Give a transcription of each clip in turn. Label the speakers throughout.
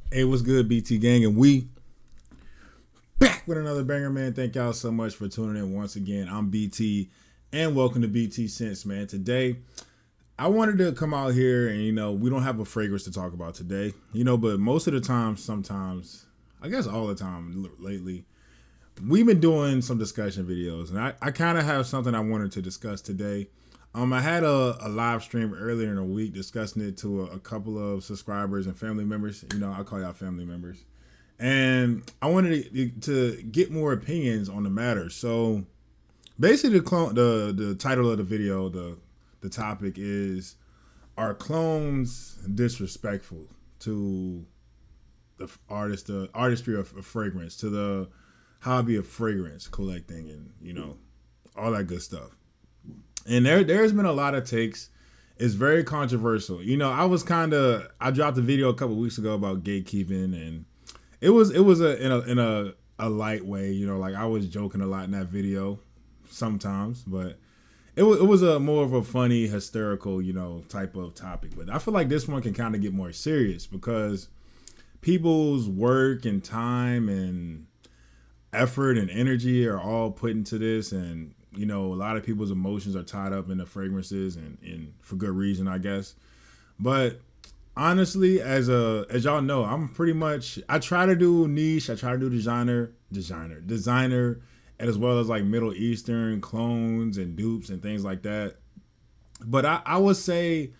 Speaker 1: Hey, what's good, BT gang? And we back with another banger, man. Thank y'all so much for tuning in once again. I'm BT, and welcome to BT Sense, man. Today, I wanted to come out here and we don't have a fragrance to talk about today, but most of the time, sometimes, I guess all the time lately, we've been doing some discussion videos, and I kind of have something I wanted to discuss today. I had a live stream earlier in the week discussing it to a couple of subscribers and family members. I call y'all family members. And I wanted to get more opinions on the matter. So basically, the title of the video, the topic is: Are clones disrespectful to the artistry of fragrance, to the hobby of fragrance collecting, and all that good stuff? And there's been a lot of takes. It's very controversial. I dropped a video a couple weeks ago about gatekeeping, and it was in a light way. Like I was joking a lot in that video sometimes, but it was a more of a funny, hysterical, type of topic. But I feel like this one can kind of get more serious because people's work and time and effort and energy are all put into this, and a lot of people's emotions are tied up in the fragrances, and for good reason, I guess. But honestly, as y'all know, I try to do niche, I try to do designer, and as well as like Middle Eastern clones and dupes and things like that. But I would say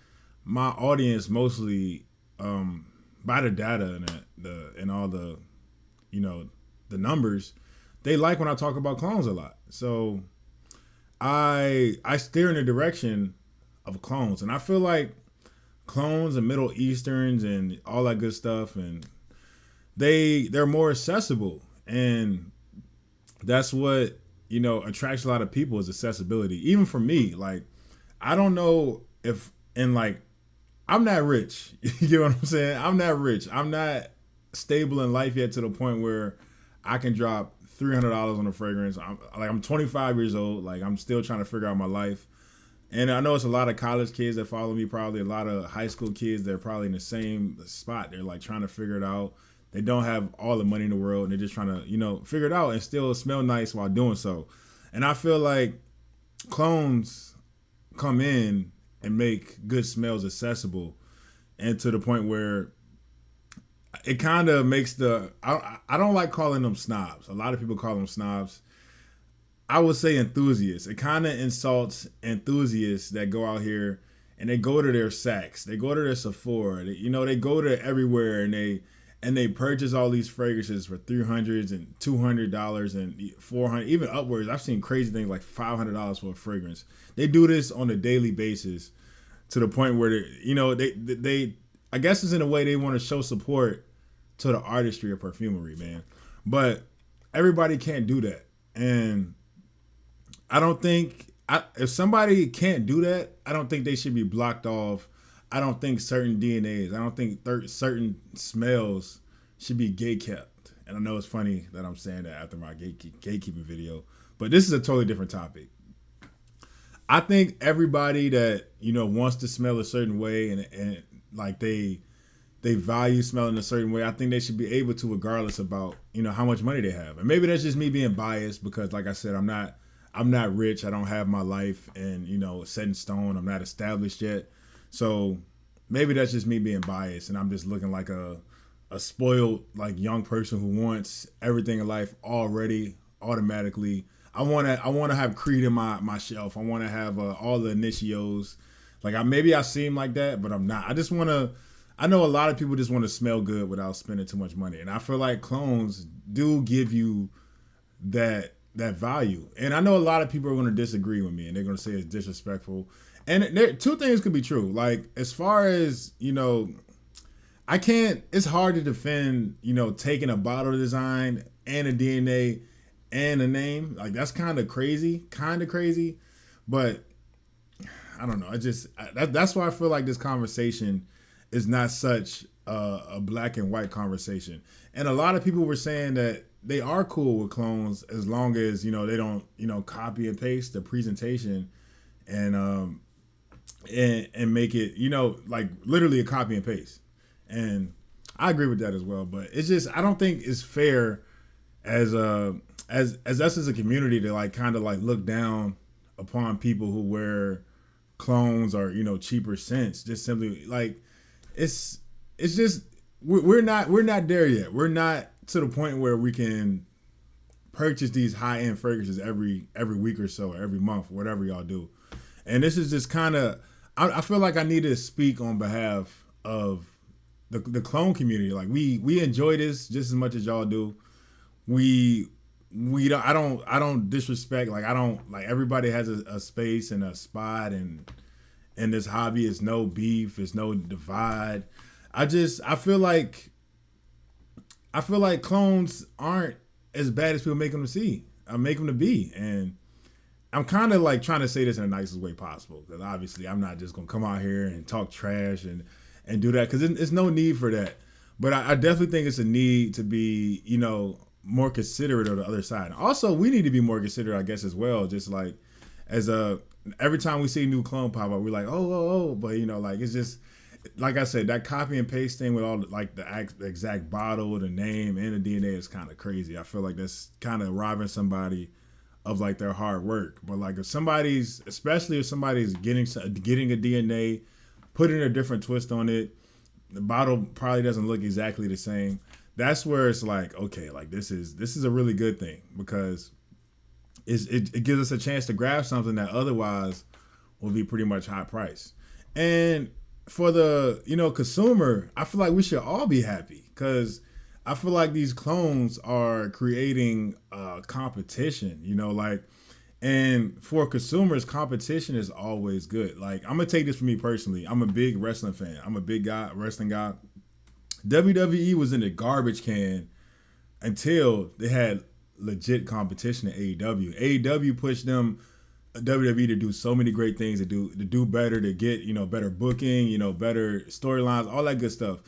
Speaker 1: my audience mostly, by the data and all the you know the numbers, they like when I talk about clones a lot. So I steer in the direction of clones, and I feel like clones and Middle Easterns and all that good stuff, and they're more accessible, and that's what attracts a lot of people is accessibility. Even for me, like I don't know if and like I'm not rich. You get what I'm saying? I'm not rich. I'm not stable in life yet to the point where I can drop $300 on a fragrance. I'm 25 years old. Like I'm still trying to figure out my life. And I know it's a lot of college kids that follow me, probably a lot of high school kids that are probably in the same spot. They're like trying to figure it out. They don't have all the money in the world, and they're just trying to, figure it out and still smell nice while doing so. And I feel like clones come in and make good smells accessible, and to the point where it kind of makes I don't like calling them snobs. A lot of people call them snobs. I would say enthusiasts. It kind of insults enthusiasts that go out here and they go to their Saks, they go to their Sephora, they go to everywhere, and they purchase all these fragrances for $300 and $200 and $400, even upwards. I've seen crazy things like $500 for a fragrance. They do this on a daily basis to the point where they I guess it's in a way they want to show support to the artistry of perfumery, man. But everybody can't do that, and I don't think if somebody can't do that, I don't think they should be blocked off. I don't think certain DNAs, I don't think certain smells should be gate kept. And I know it's funny that I'm saying that after my gatekeeping video, but this is a totally different topic. I think everybody that wants to smell a certain way, and like they value smelling a certain way, I think they should be able to, regardless about how much money they have. And maybe that's just me being biased because, like I said, I'm not rich. I don't have my life and set in stone. I'm not established yet, so maybe that's just me being biased, and I'm just looking like a spoiled like young person who wants everything in life already automatically. I want to have Creed in my shelf. I want to have all the initios. Like maybe I seem like that, but I'm not. I just want to. I know a lot of people just want to smell good without spending too much money, and I feel like clones do give you that value. And I know a lot of people are going to disagree with me, and they're going to say it's disrespectful. And two things could be true. Like as far as I can't. It's hard to defend taking a bottle design and a DNA and a name. Like that's kind of crazy, but I don't know. That's why I feel like this conversation is not such a black and white conversation. And a lot of people were saying that they are cool with clones as long as they don't copy and paste the presentation and make it like literally a copy and paste. And I agree with that as well. But it's just I don't think it's fair as as us as a community to like kind of like look down upon people who wear clones or cheaper scents. Just simply like it's it's just we're not there yet. We're not to the point where we can purchase these high end fragrances every week or so, or every month, whatever y'all do. And this is just kind of I feel like I need to speak on behalf of the clone community. Like we enjoy this just as much as y'all do. We we don't I don't disrespect, like I don't like everybody has a space and a spot, and in this hobby it's no beef, it's no divide. I feel like clones aren't as bad as people make them to see. I make them to be, and I'm kind of like trying to say this in the nicest way possible, because obviously I'm not just gonna come out here and talk trash and do that, because it's no need for that. But I definitely think it's a need to be more considerate of the other side. Also, we need to be more considerate, I guess, as well. Just like as a every time we see a new clone pop up, we're like, oh, but like it's just like I said, that copy and paste thing with all like the exact bottle, the name, and the DNA is kind of crazy. I feel like that's kind of robbing somebody of like their hard work. But like especially if somebody's getting a DNA, putting a different twist on it, the bottle probably doesn't look exactly the same. That's where it's like, okay, like this is a really good thing, because it gives us a chance to grab something that otherwise will be pretty much high price. And for the consumer, I feel like we should all be happy, because I feel like these clones are creating competition. Like, and for consumers, competition is always good. Like, I'm gonna take this for me personally. I'm a big wrestling fan. I'm a big wrestling guy. WWE was in the garbage can until they had legit competition at AEW. AEW pushed them WWE to do so many great things, to do better, to get better booking, better storylines, all that good stuff,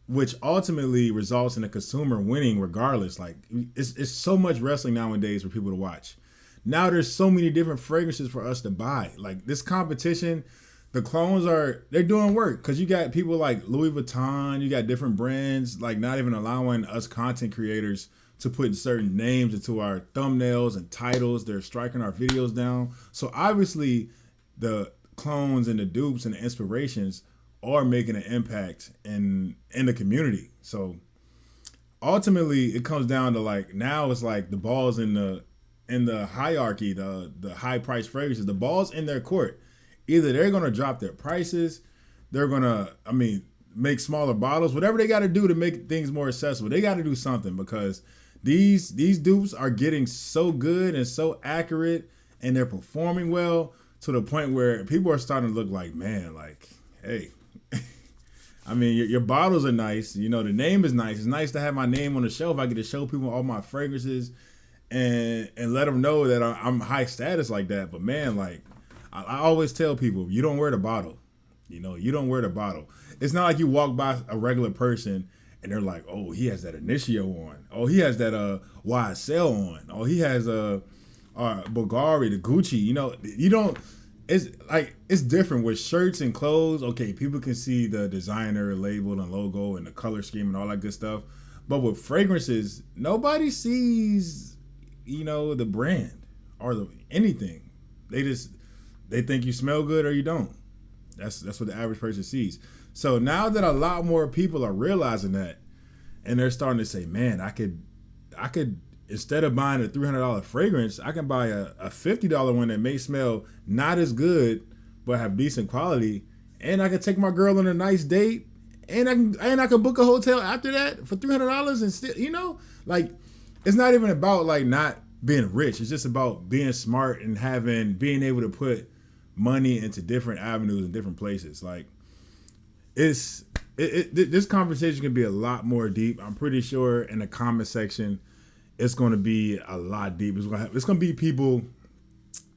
Speaker 1: which ultimately results in a consumer winning regardless. Like it's so much wrestling nowadays for people to watch. Now there's so many different fragrances for us to buy. Like this competition, the clones they're doing work, because you got people like Louis Vuitton, you got different brands like not even allowing us content creators to put certain names into our thumbnails and titles. They're striking our videos down. So obviously the clones and the dupes and the inspirations are making an impact in the community. So ultimately it comes down to like, now it's like the ball's in the hierarchy, the high price fragrances, the ball's in their court. Either they're gonna drop their prices, they're gonna make smaller bottles, whatever they gotta do to make things more accessible. They gotta do something, because these dupes are getting so good and so accurate, and they're performing well to the point where people are starting to look like, man, like, hey, your bottles are nice. The name is nice. It's nice to have my name on the shelf. I get to show people all my fragrances and let them know that I'm high status like that. But man, like I always tell people, you don't wear the bottle. You don't wear the bottle. It's not like you walk by a regular person and they're like, oh, he has that Initio on. Oh, he has that YSL on. Oh, he has Bulgari, the Gucci. You don't. It's like it's different with shirts and clothes. Okay, people can see the designer label and logo and the color scheme and all that good stuff. But with fragrances, nobody sees the brand or anything. They think you smell good or you don't. That's what the average person sees. So now that a lot more people are realizing that, and they're starting to say, man, I could instead of buying a $300 fragrance, I can buy a $50 one that may smell not as good but have decent quality, and I can take my girl on a nice date, and I can book a hotel after that for $300, and still, like, it's not even about like not being rich. It's just about being smart and being able to put money into different avenues and different places. Like, this conversation can be a lot more deep. I'm pretty sure in the comment section it's going to be a lot deep. It's going to be people,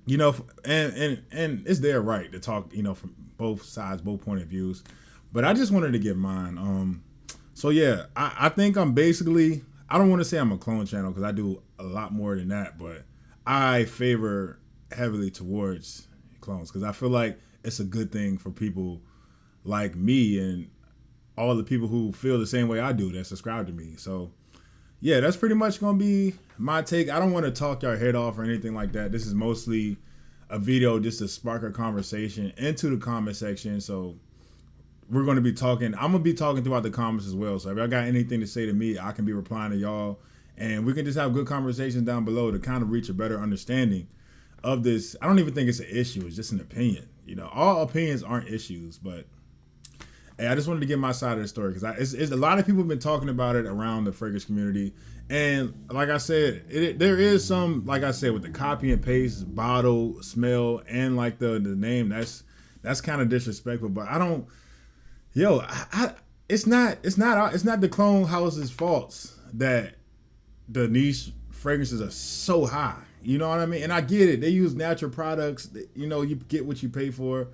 Speaker 1: and it's their right to talk, from both sides, both point of views. But I just wanted to get mine. So yeah, I think I'm basically, I don't want to say I'm a clone channel, because I do a lot more than that, but I favor heavily towards clones, because I feel like it's a good thing for people like me, and all the people who feel the same way I do that subscribe to me. So yeah, that's pretty much gonna be my take. I don't want to talk your head off or anything like that. This is mostly a video just to spark a conversation into the comment section. So we're going to be talking. I'm going to be talking throughout the comments as well. So if y'all got anything to say to me, I can be replying to y'all. And we can just have good conversations down below to kind of reach a better understanding of this. I don't even think it's an issue. It's just an opinion. You know, all opinions aren't issues. But hey, I just wanted to get my side of the story because it's a lot of people have been talking about it around the fragrance community. And like I said, there is some, like I said, with the copy and paste, bottle, smell, and like the name, that's kind of disrespectful. But I don't, it's not the clone house's faults that the niche fragrances are so high. You know what I mean? And I get it. They use natural products. You know, you get what you pay for.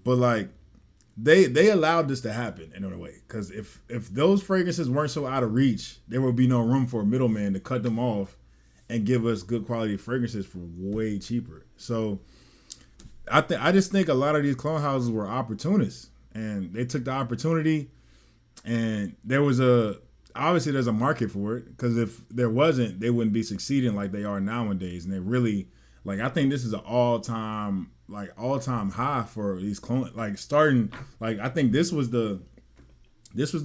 Speaker 1: But like, they allowed this to happen in a way, because if those fragrances weren't so out of reach, there would be no room for a middleman to cut them off and give us good quality fragrances for way cheaper. So I just think a lot of these clone houses were opportunists, and they took the opportunity, and there's a market for it, because if there wasn't, they wouldn't be succeeding like they are nowadays. And they really, like, I think this is an all-time high for these clone, like, starting, like, I think this was the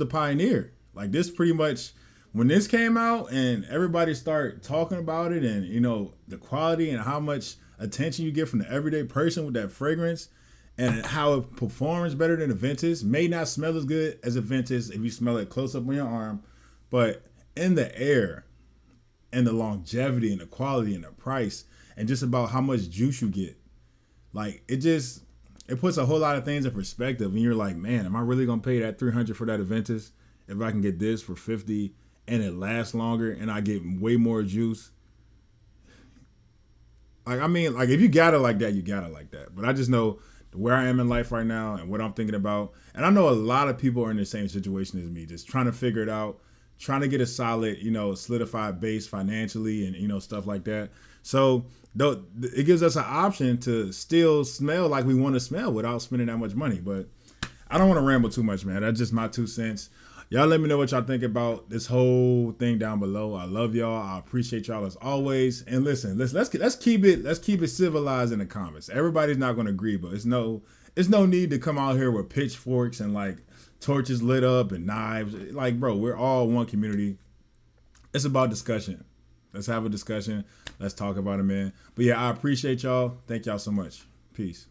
Speaker 1: pioneer. Like, this pretty much, when this came out and everybody started talking about it, and, you know, the quality and how much attention you get from the everyday person with that fragrance, and how it performs better than a vintage. May not smell as good as a vintage if you smell it close up on your arm, but in the air, and the longevity and the quality and the price, and just about how much juice you get, like, it puts a whole lot of things in perspective. And you're like, man, am I really gonna pay that $300 for that Aventus if I can get this for $50 and it lasts longer and I get way more juice? Like, I mean, like, if you got it like that, you got it like that. But I just know where I am in life right now and what I'm thinking about. And I know a lot of people are in the same situation as me, just trying to figure it out, trying to get a solid, you know, solidified base financially, and, you know, stuff like that. So it gives us an option to still smell like we want to smell without spending that much money. But I don't want to ramble too much, man. That's just my 2 cents. Y'all let me know what y'all think about this whole thing down below. I love y'all. I appreciate y'all as always. And listen, let's keep it civilized in the comments. Everybody's not going to agree, but it's no need to come out here with pitchforks and like torches lit up and knives. Like, bro, we're all one community. It's about discussion. Let's have a discussion. Let's talk about it, man. But yeah, I appreciate y'all. Thank y'all so much. Peace.